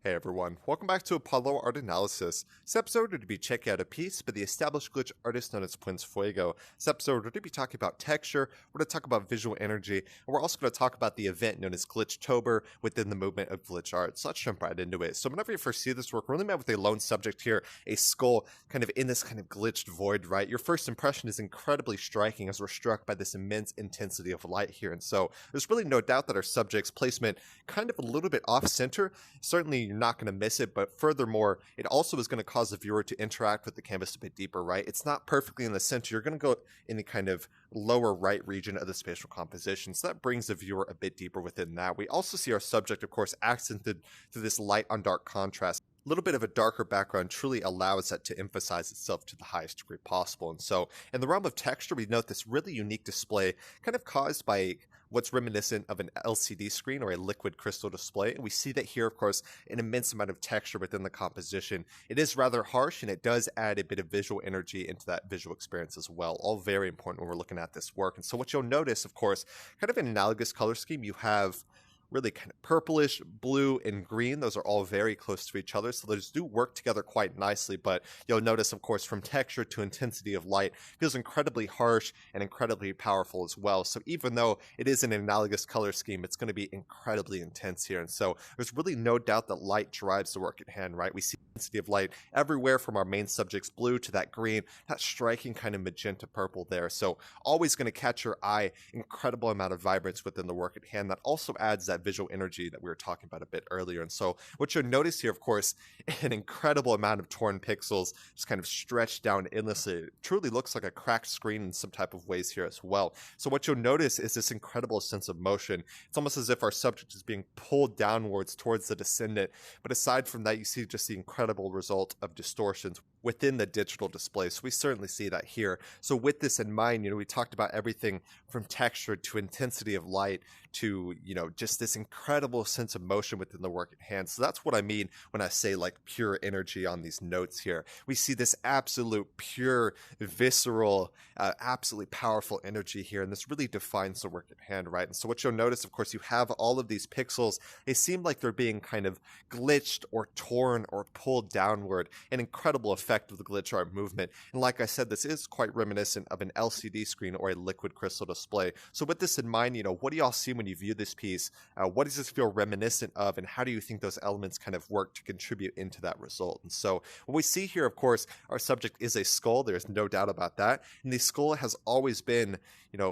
Hey everyone, welcome back to Apollo Art Analysis. This episode we're going to be checking out a piece by the established glitch artist known as Prince Fuego. This episode we're going to be talking about texture, we're going to talk about visual energy, and we're also going to talk about the event known as Glitchtober within the movement of glitch art. So let's jump right into it. So whenever you first see this work, we're really met with a lone subject here, a skull kind of in this kind of glitched void, right? Your first impression is incredibly striking as we're struck by this immense intensity of light here. And so there's really no doubt that our subject's placement kind of a little bit off center. Certainly you're not going to miss it, but furthermore, it also is going to cause the viewer to interact with the canvas a bit deeper, right? It's not perfectly in the center. You're going to go in the kind of lower right region of the spatial composition, so that brings the viewer a bit deeper within that. We also see our subject, of course, accented through this light on dark contrast. A little bit of a darker background truly allows that to emphasize itself to the highest degree possible. And so in the realm of texture, we note this really unique display kind of caused by what's reminiscent of an LCD screen or a liquid crystal display. And we see that here, of course, an immense amount of texture within the composition. It is rather harsh, and it does add a bit of visual energy into that visual experience as well. All very important when we're looking at this work. And so what you'll notice, of course, kind of an analogous color scheme, you have really kind of purplish, blue, and green. Those are all very close to each other, so those do work together quite nicely, but you'll notice, of course, from texture to intensity of light, feels incredibly harsh and incredibly powerful as well. So even though it is an analogous color scheme, it's going to be incredibly intense here. And so there's really no doubt that light drives the work at hand, right? We see intensity of light everywhere from our main subject's blue to that green, that striking kind of magenta purple there. So always going to catch your eye, incredible amount of vibrance within the work at hand. That also adds that visual energy that we were talking about a bit earlier. And so what you'll notice here, of course, an incredible amount of torn pixels just kind of stretched down endlessly. It truly looks like a cracked screen in some type of ways here as well. So what you'll notice is this incredible sense of motion. It's almost as if our subject is being pulled downwards towards the descendant. But aside from that, you see just the incredible result of distortions within the digital display. So we certainly see that here. So with this in mind, we talked about everything from texture to intensity of light to, just this incredible sense of motion within the work at hand. So that's what I mean when I say like pure energy on these notes here. We see this absolute pure, visceral, absolutely powerful energy here. And this really defines the work at hand, right? And so what you'll notice, of course, you have all of these pixels. They seem like they're being kind of glitched or torn or pulled downward. An incredible effect of the glitch art movement. And like I said, this is quite reminiscent of an LCD screen or a liquid crystal display. So with this in mind, what do y'all see when you view this piece? What does this feel reminiscent of, and how do you think those elements kind of work to contribute into that result? And so what we see here, of course, our subject is a skull. There's no doubt about that. And the skull has always been,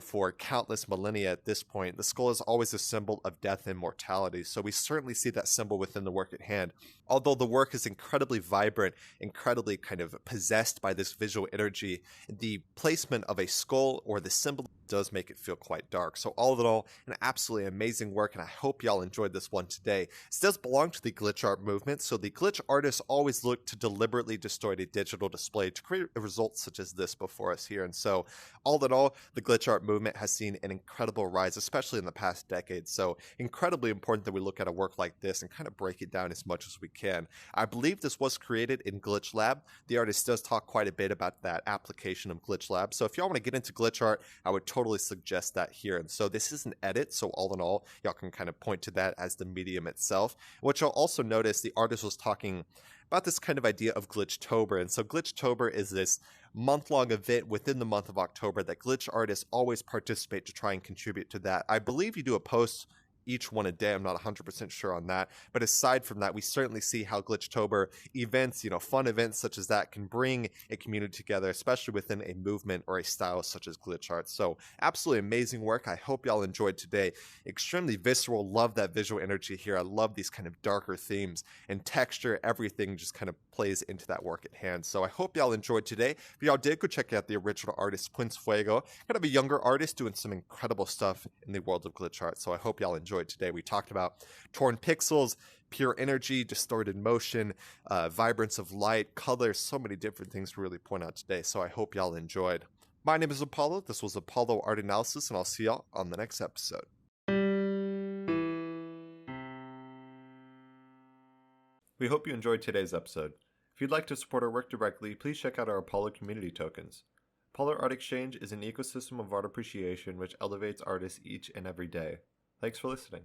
for countless millennia at this point, the skull is always a symbol of death and mortality. So we certainly see that symbol within the work at hand. Although the work is incredibly vibrant, incredibly kind of possessed by this visual energy, the placement of a skull or the symbol does make it feel quite dark. So all in all, an absolutely amazing work, and I hope y'all enjoyed this one today. This does belong to the glitch art movement, so the glitch artists always look to deliberately distort a digital display to create a result such as this before us here. And so all in all, the glitch art movement has seen an incredible rise, especially in the past decade. So incredibly important that we look at a work like this and kind of break it down as much as we can. I believe this was created in Glitch Lab. The artist does talk quite a bit about that application of Glitch Lab. So if y'all want to get into glitch art, I would totally suggest that here. And so this is an edit, so all in all, y'all can kind of point to that as the medium itself. What you'll also notice, the artist was talking about this kind of idea of Glitchtober. And so Glitchtober is this month-long event within the month of October that glitch artists always participate to try and contribute to that. I believe you do a post each one a day. I'm not 100% sure on that. But aside from that, we certainly see how Glitchtober events, fun events such as that can bring a community together, especially within a movement or a style such as glitch art. So absolutely amazing work. I hope y'all enjoyed today. Extremely visceral. Love that visual energy here. I love these kind of darker themes and texture. Everything just kind of plays into that work at hand. So I hope y'all enjoyed today. If y'all did, go check out the original artist, Prince Fuego. Kind of a younger artist doing some incredible stuff in the world of glitch art. So I hope y'all enjoyed today. We talked about torn pixels, pure energy, distorted motion, vibrance of light, color, so many different things to really point out today. So I hope y'all enjoyed. My name is Apollo. This was Apollo Art Analysis, and I'll see y'all on the next episode. We hope you enjoyed today's episode. If you'd like to support our work directly, please check out our Apollo community tokens. Apollo Art Exchange is an ecosystem of art appreciation which elevates artists each and every day. Thanks for listening.